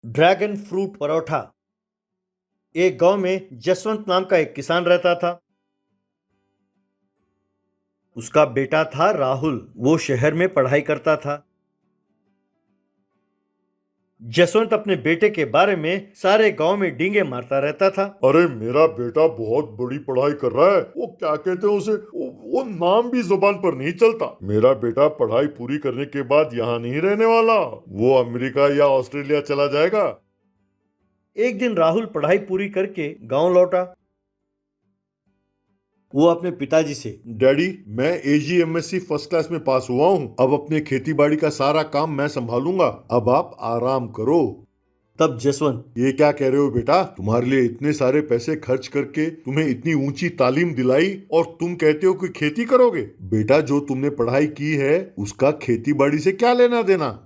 Dragon fruit paratha. एक गांव में जसवंत नाम का एक किसान रहता था। उसका बेटा था राहुल। वो शहर में पढ़ाई करता था। जसवंत अपने बेटे के बारे में सारे गांव में डींगे मारता रहता था। अरे मेरा बेटा बहुत बड़ी पढ़ाई कर रहा है। वो क्या कहते हैं उसे, वो नाम भी जुबान पर नहीं चलता। मेरा बेटा पढ़ाई पूरी करने के बाद यहाँ नहीं रहने वाला, वो अमेरिका या ऑस्ट्रेलिया चला जाएगा। एक दिन राहुल पढ़ाई पूरी करके गांव लौटा। वो अपने पिताजी से, डैडी, मैं AGMSC फर्स्ट क्लास में पास हुआ हूँ। अब अपने खेती बाड़ी का सारा काम मैं संभालूंगा। अब आप आराम करो। तब जसवंत, ये क्या कह रहे हो बेटा? तुम्हारे लिए इतने सारे पैसे खर्च करके तुम्हें इतनी ऊंची तालीम दिलाई और तुम कहते हो कि खेती करोगे? बेटा, जो तुमने पढ़ाई की है उसका खेती बाड़ी से क्या लेना देना?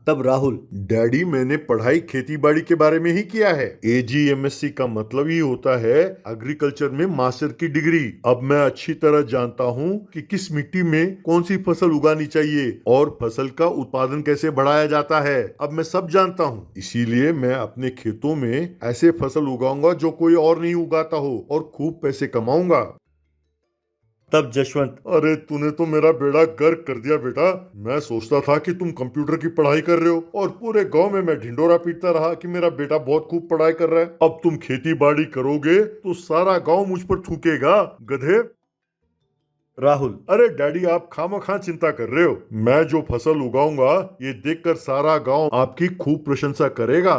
तब राहुल, डैडी, मैंने पढ़ाई खेती बाड़ी के बारे में ही किया है। AGMSC का मतलब ही होता है एग्रीकल्चर में मास्टर की डिग्री। अब मैं अच्छी तरह जानता हूँ कि किस मिट्टी में कौन सी फसल उगानी चाहिए और फसल का उत्पादन कैसे बढ़ाया जाता है। अब मैं सब जानता हूँ, इसीलिए मैं अपने खेतों में ऐसे फसल उगाऊंगा जो कोई और नहीं उगाता हो और खूब पैसे कमाऊंगा। तब जसवंत, अरे तूने तो मेरा बेड़ा गर्क कर दिया बेटा। मैं सोचता था कि तुम कंप्यूटर की पढ़ाई कर रहे हो और पूरे गांव में मैं ढिंडोरा पीटता रहा कि मेरा बेटा बहुत खूब पढ़ाई कर रहा है। अब तुम खेती बाड़ी करोगे तो सारा गांव मुझ पर थूकेगा, गधे। राहुल, अरे डैडी, आप खामखा चिंता कर रहे हो। मैं जो फसल उगाऊंगा ये देखकर सारा गांव आपकी खूब प्रशंसा करेगा।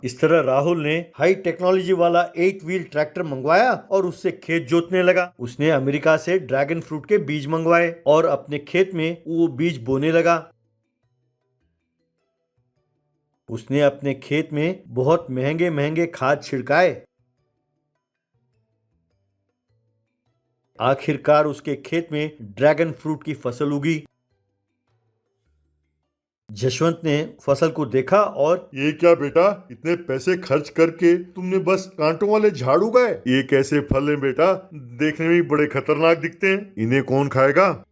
इस तरह राहुल ने हाई टेक्नोलॉजी वाला 8 व्हील ट्रैक्टर मंगवाया और उससे खेत जोतने लगा। उसने अमेरिका से ड्रैगन फ्रूट के बीज मंगवाए और अपने खेत में वो बीज बोने लगा। उसने अपने खेत में बहुत महंगे महंगे खाद छिड़काए। आखिरकार उसके खेत में ड्रैगन फ्रूट की फसल उगी। जसवंत ने फसल को देखा और, ये क्या बेटा, इतने पैसे खर्च करके तुमने बस कांटों वाले झाड़ उगाए? ये कैसे फल हैं बेटा? देखने में ही बड़े खतरनाक दिखते हैं। इन्हें कौन खाएगा?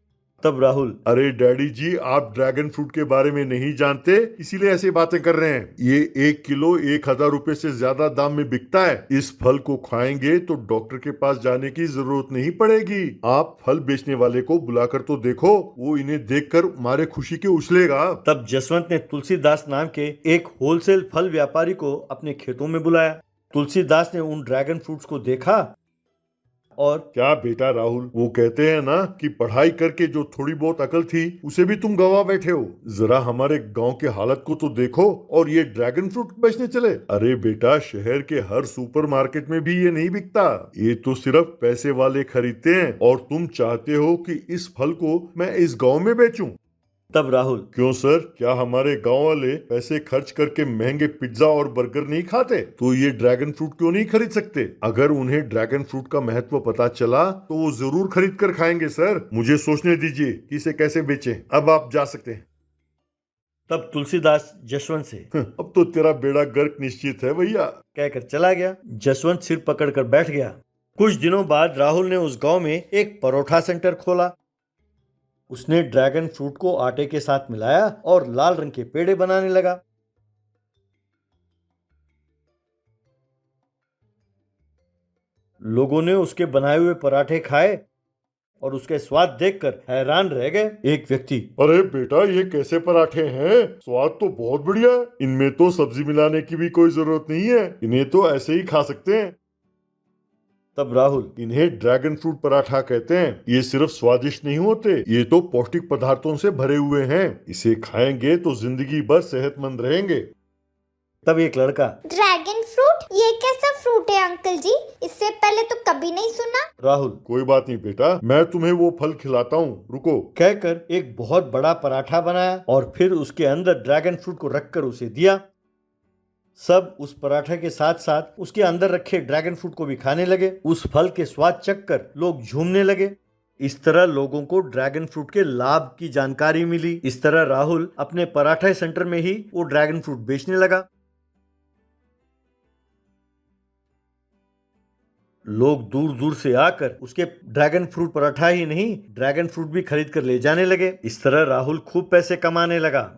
तब राहुल, अरे डैडी जी, आप ड्रैगन फ्रूट के बारे में नहीं जानते, इसीलिए ऐसी बातें कर रहे हैं। ये 1 किलो 1,000 रुपए से ज्यादा दाम में बिकता है। इस फल को खाएंगे तो डॉक्टर के पास जाने की जरूरत नहीं पड़ेगी। आप फल बेचने वाले को बुलाकर तो देखो, वो इन्हें देखकर मारे खुशी के उछलेगा। तब जसवंत ने तुलसीदास नाम के एक होलसेल फल व्यापारी को अपने खेतों में बुलाया। तुलसीदास ने उन ड्रैगन फ्रूट्स को देखा और, क्या बेटा राहुल, वो कहते हैं ना कि पढ़ाई करके जो थोड़ी बहुत अकल थी उसे भी तुम गवा बैठे हो। जरा हमारे गांव के हालत को तो देखो और ये ड्रैगन फ्रूट बेचने चले। अरे बेटा, शहर के हर सुपरमार्केट में भी ये नहीं बिकता। ये तो सिर्फ पैसे वाले खरीदते हैं और तुम चाहते हो कि इस फल को मैं इस गांव में बेचूं। तब राहुल, क्यों सर, क्या हमारे गांव वाले पैसे खर्च करके महंगे पिज्जा और बर्गर नहीं खाते? तो ये ड्रैगन फ्रूट क्यों नहीं खरीद सकते? अगर उन्हें ड्रैगन फ्रूट का महत्व पता चला तो वो जरूर खरीद कर खाएंगे सर। मुझे सोचने दीजिए कि इसे कैसे बेचें। अब आप जा सकते हैं। तब तुलसीदास जसवंत से, अब तो तेरा बेड़ा गर्क निश्चित है भैया, कहकर चला गया। जसवंत सिर पकड़कर बैठ गया। कुछ दिनों बाद राहुल ने उस गांव में एक परोठा सेंटर खोला। उसने ड्रैगन फ्रूट को आटे के साथ मिलाया और लाल रंग के पेड़े बनाने लगा। लोगों ने उसके बनाए हुए पराठे खाए और उसके स्वाद देखकर हैरान रह गए। एक व्यक्ति, अरे बेटा, ये कैसे पराठे हैं? स्वाद तो बहुत बढ़िया है। इनमें तो सब्जी मिलाने की भी कोई जरूरत नहीं है। इन्हें तो ऐसे ही खा सकते हैं। तब राहुल, इन्हें ड्रैगन फ्रूट पराठा कहते हैं। ये सिर्फ स्वादिष्ट नहीं होते, ये तो पौष्टिक पदार्थों से भरे हुए हैं। इसे खाएंगे तो जिंदगी भर सेहतमंद रहेंगे। तब एक लड़का, ड्रैगन फ्रूट, ये कैसा फ्रूट है अंकल जी? इससे पहले तो कभी नहीं सुना। राहुल, कोई बात नहीं बेटा, मैं तुम्हें वो फल खिलाता हूँ, रुको। कहकर एक बहुत बड़ा पराठा बनाया और फिर उसके अंदर ड्रैगन फ्रूट को रखकर उसे दिया। सब उस पराठे के साथ साथ उसके अंदर रखे ड्रैगन फ्रूट को भी खाने लगे। उस फल के स्वाद चखकर लोग झूमने लगे। इस तरह लोगों को ड्रैगन फ्रूट के लाभ की जानकारी मिली। इस तरह राहुल अपने पराठे सेंटर में ही वो ड्रैगन फ्रूट बेचने लगा। लोग दूर दूर से आकर उसके ड्रैगन फ्रूट पराठा ही नहीं, ड्रैगन फ्रूट भी खरीद कर ले जाने लगे। इस तरह राहुल खूब पैसे कमाने लगा।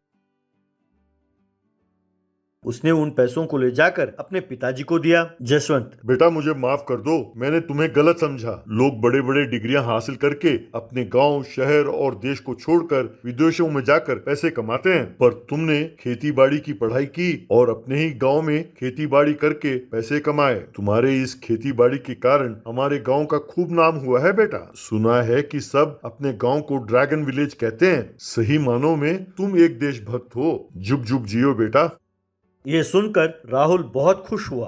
उसने उन पैसों को ले जाकर अपने पिताजी को दिया। जसवंत, बेटा मुझे माफ कर दो, मैंने तुम्हें गलत समझा। लोग बड़े बड़े डिग्रियां हासिल करके अपने गांव, शहर और देश को छोड़कर विदेशों में जाकर पैसे कमाते हैं, पर तुमने खेती बाड़ी की पढ़ाई की और अपने ही गांव में खेती बाड़ी करके पैसे कमाए। तुम्हारे इस खेती बाड़ी के कारण हमारे गांव का खूब नाम हुआ है बेटा। सुना है कि सब अपने गांव को ड्रैगन विलेज कहते हैं। सही मानों में तुम एक देशभक्त हो। जुग जुग जियो बेटा। ये सुनकर राहुल बहुत खुश हुआ